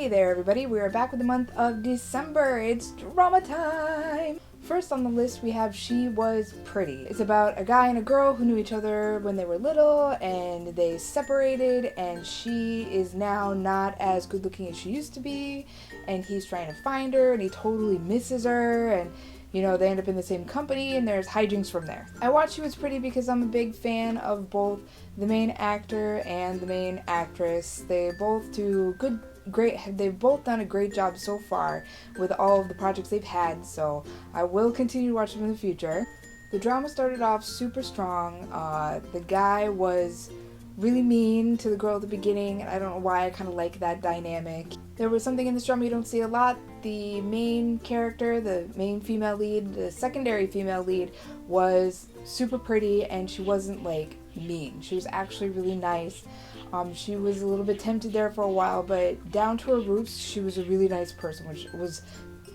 Hey there everybody, we are back with the month of December. It's drama time! First on the list we have She Was Pretty. It's about a guy and a girl who knew each other when they were little and they separated, and she is now not as good looking as she used to be, and he's trying to find her and he totally misses her, and you know, they end up in the same company and there's hijinks from there. I watched She Was Pretty because I'm a big fan of both the main actor and the main actress. They've both done a great job so far with all of the projects they've had, so I will continue to watch them in the future. The drama started off super strong. The guy was really mean to the girl at the beginning, and I don't know why, I kind of like that dynamic. There was something in this drama you don't see a lot. The main character, the main female lead, the secondary female lead was super pretty, and she wasn't like mean. She was actually really nice. She was a little bit tempted there for a while, but down to her roots, she was a really nice person, which was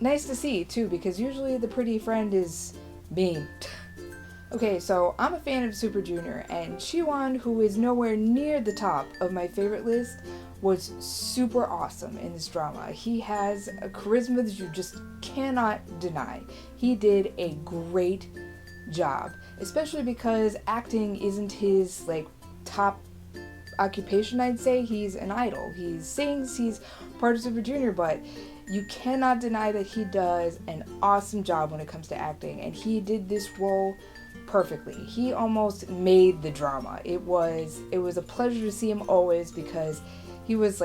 nice to see too, because usually the pretty friend is mean. Okay, so I'm a fan of Super Junior, and Chiwon, who is nowhere near the top of my favorite list, was super awesome in this drama. He has a charisma that you just cannot deny. He did a great job, especially because acting isn't his like top occupation, I'd say. He's an idol. He sings, he's part of Super Junior, but you cannot deny that he does an awesome job when it comes to acting, and he did this role perfectly. He almost made the drama. It was a pleasure to see him always, because he was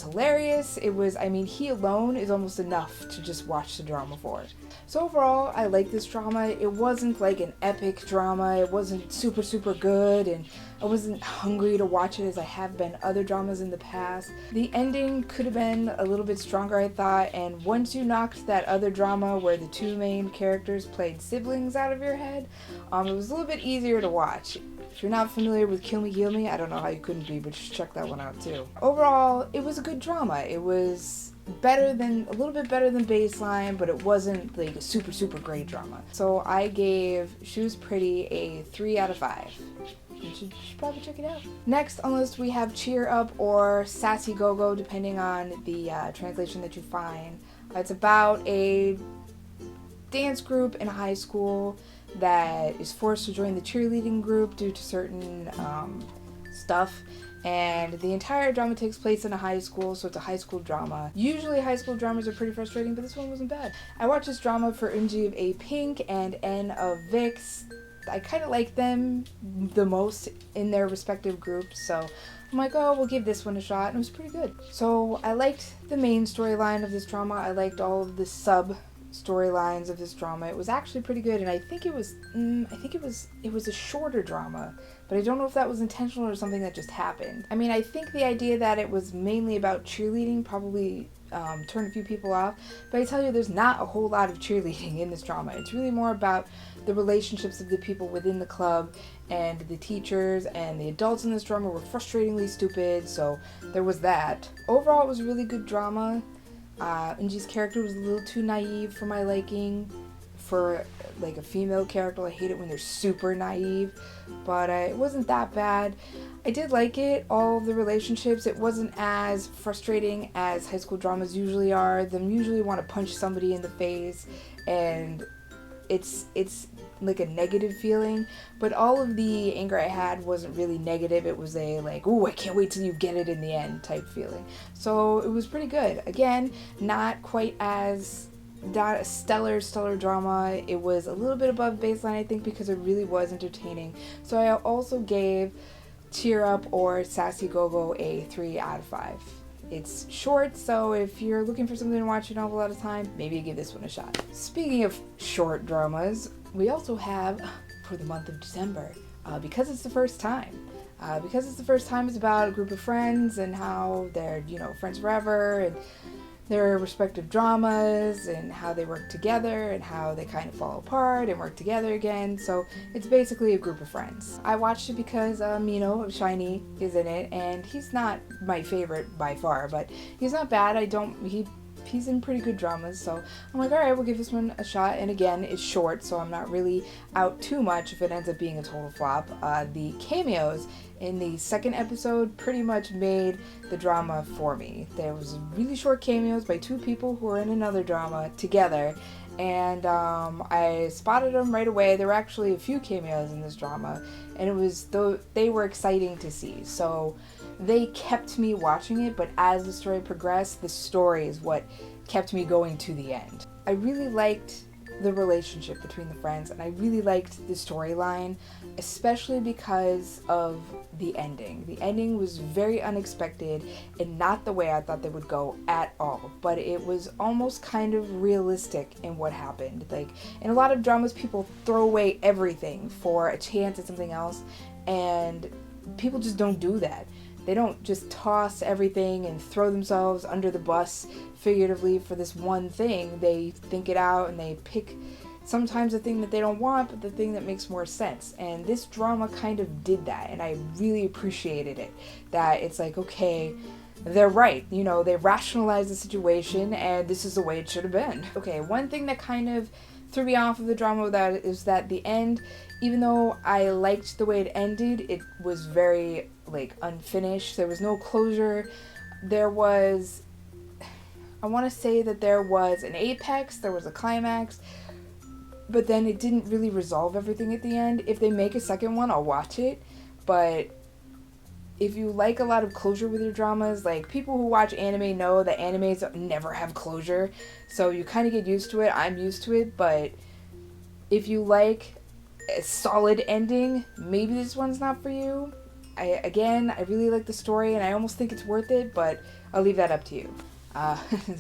hilarious. He alone is almost enough to just watch the drama for. So overall, I like this drama. It wasn't like an epic drama. It wasn't super, super good, and I wasn't hungry to watch it as I have been other dramas in the past. The ending could have been a little bit stronger, I thought, and once you knocked that other drama where the two main characters played siblings out of your head, it was a little bit easier to watch. If you're not familiar with Kill Me Heal Me, I don't know how you couldn't be, but just check that one out too. Overall, it was a good drama. It was a little bit better than Baseline, but it wasn't like a super, super great drama. So I gave She Was Pretty a 3 out of 5. You should probably check it out. Next on the list we have Cheer Up, or Sassy Go-Go, depending on the translation that you find. It's about a dance group in high school that is forced to join the cheerleading group due to certain stuff, and the entire drama takes place in a high school, so it's a high school drama. Usually high school dramas are pretty frustrating, but this one wasn't bad. I watched this drama for Eunji of A Pink and N of VIX. I kind of like them the most in their respective groups, so I'm like, oh, we'll give this one a shot, and it was pretty good. So I liked the main storyline of this drama. I liked all of the sub storylines of this drama. It was actually pretty good, and I think it was a shorter drama, but I don't know if that was intentional or something that just happened. I think the idea that it was mainly about cheerleading probably turned a few people off, but I tell you, there's not a whole lot of cheerleading in this drama. It's really more about the relationships of the people within the club, and the teachers and the adults in this drama were frustratingly stupid, so there was that. Overall, it was a really good drama. Eunji's character was a little too naive for my liking. For like a female character, I hate it when they're super naive, but it wasn't that bad. I did like it, all of the relationships. It wasn't as frustrating as high school dramas usually are. Them usually want to punch somebody in the face, and it's like a negative feeling, but all of the anger I had wasn't really negative. It was a like, ooh, I can't wait till you get it in the end type feeling. So it was pretty good. Again, not quite as a stellar drama. It was a little bit above Baseline, I think, because it really was entertaining. So I also gave Cheer Up, or Sassy Go-Go, a 3 out of 5. It's short, so if you're looking for something to watch in a lot of time, maybe give this one a shot. Speaking of short dramas, we also have, for the month of December, Because It's the First Time. Because It's the First Time is about a group of friends and how they're, friends forever, and their respective dramas, and how they work together, and how they kind of fall apart and work together again. So it's basically a group of friends. I watched it because Mino of SHINee is in it, and he's not my favorite by far, but he's not bad. He's in pretty good dramas, so I'm like, alright, we'll give this one a shot. And again, it's short, so I'm not really out too much if it ends up being a total flop. The cameos in the second episode pretty much made the drama for me. There was really short cameos by two people who were in another drama together, and I spotted them right away. There were actually a few cameos in this drama, and they were exciting to see. So they kept me watching it, but as the story progressed, the story is what kept me going to the end. I really liked the relationship between the friends, and I really liked the storyline, especially because of the ending. The ending was very unexpected and not the way I thought they would go at all, but it was almost kind of realistic in what happened. Like, in a lot of dramas, people throw away everything for a chance at something else, and people just don't do that. They don't just toss everything and throw themselves under the bus figuratively for this one thing. They think it out and they pick sometimes the thing that they don't want, but the thing that makes more sense. And this drama kind of did that, and I really appreciated it. That it's like, okay, they're right. You know, they rationalize the situation, and this is the way it should have been. Okay, one thing that kind of threw me off of the drama with that is that the end, even though I liked the way it ended, it was very, like, unfinished. There was no closure. I want to say that there was an apex, there was a climax, but then it didn't really resolve everything at the end. If they make a second one, I'll watch it, but if you like a lot of closure with your dramas, like, people who watch anime know that animes never have closure, so you kind of get used to it. I'm used to it, but if you like a solid ending, maybe this one's not for you. I really like the story, and I almost think it's worth it, but I'll leave that up to you.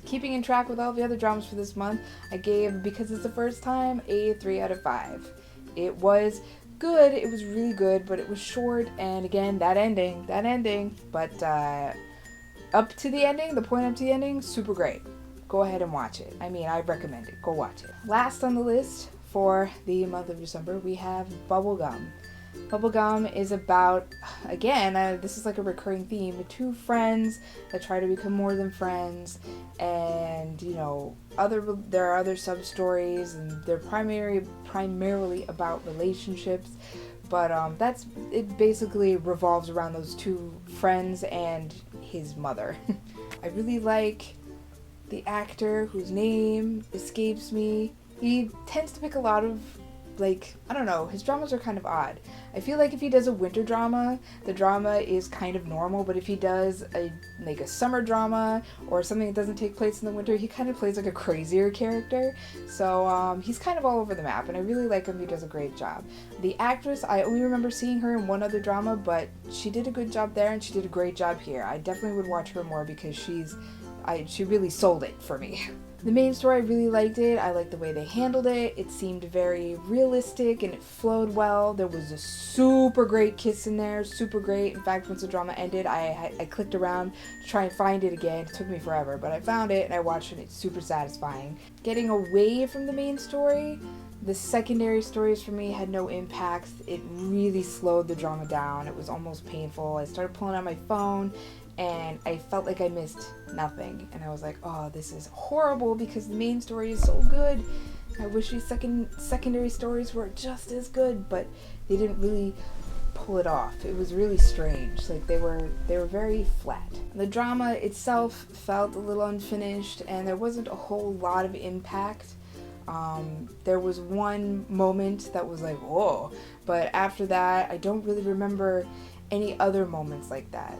Keeping in track with all the other dramas for this month, I gave, because it's the first time, a 3 out of 5. It was good, it was really good, but it was short, and again, that ending, but up to the ending, the point up to the ending, super great. Go ahead and watch it. I mean, I recommend it. Go watch it. Last on the list for the month of December, we have Bubblegum. Bubblegum is about, again, this is like a recurring theme, two friends that try to become more than friends, and, you know, there are other sub-stories, and they're primarily about relationships, but it basically revolves around those two friends and his mother. I really like the actor whose name escapes me. He tends to pick a lot of, like, I don't know, his dramas are kind of odd. I feel like if he does a winter drama, the drama is kind of normal, but if he does a summer drama or something that doesn't take place in the winter, he kind of plays like a crazier character. So he's kind of all over the map, and I really like him. He does a great job. The actress, I only remember seeing her in one other drama, but she did a good job there, and she did a great job here. I definitely would watch her more because she really sold it for me. The main story, I really liked it. I liked the way they handled it. It seemed very realistic and it flowed well. There was a super great kiss in there, super great. In fact, once the drama ended, I clicked around to try and find it again. It took me forever, but I found it and I watched it. It's super satisfying. Getting away from the main story, the secondary stories for me had no impact. It really slowed the drama down. It was almost painful. I started pulling out my phone and I felt like I missed nothing. And I was like, oh, this is horrible because the main story is so good. I wish these secondary stories were just as good, but they didn't really pull it off. It was really strange. Like, they were very flat. The drama itself felt a little unfinished, and there wasn't a whole lot of impact. There was one moment that was like, whoa, but after that, I don't really remember any other moments like that.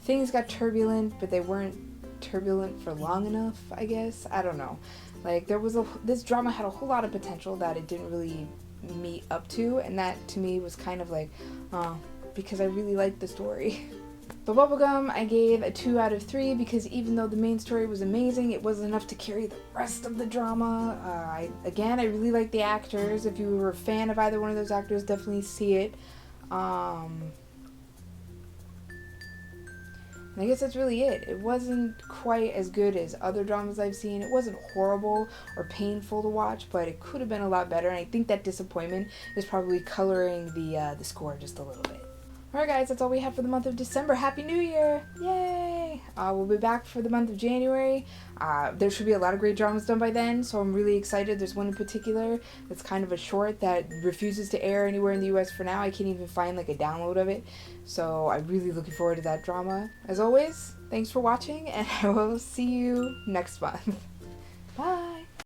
Things got turbulent, but they weren't turbulent for long enough, I guess. I don't know. Like, this drama had a whole lot of potential that it didn't really meet up to, and that to me was kind of like, because I really liked the story. But Bubblegum, I gave a 2 out of 3 because even though the main story was amazing, it wasn't enough to carry the rest of the drama. I really like the actors. If you were a fan of either one of those actors, definitely see it. And I guess that's really it. It wasn't quite as good as other dramas I've seen. It wasn't horrible or painful to watch, but it could have been a lot better, and I think that disappointment is probably coloring the score just a little bit. Alright guys, that's all we have for the month of December. Happy New Year! Yay! We'll be back for the month of January. There should be a lot of great dramas done by then, so I'm really excited. There's one in particular that's kind of a short that refuses to air anywhere in the US for now. I can't even find like a download of it, so I'm really looking forward to that drama. As always, thanks for watching, and I will see you next month.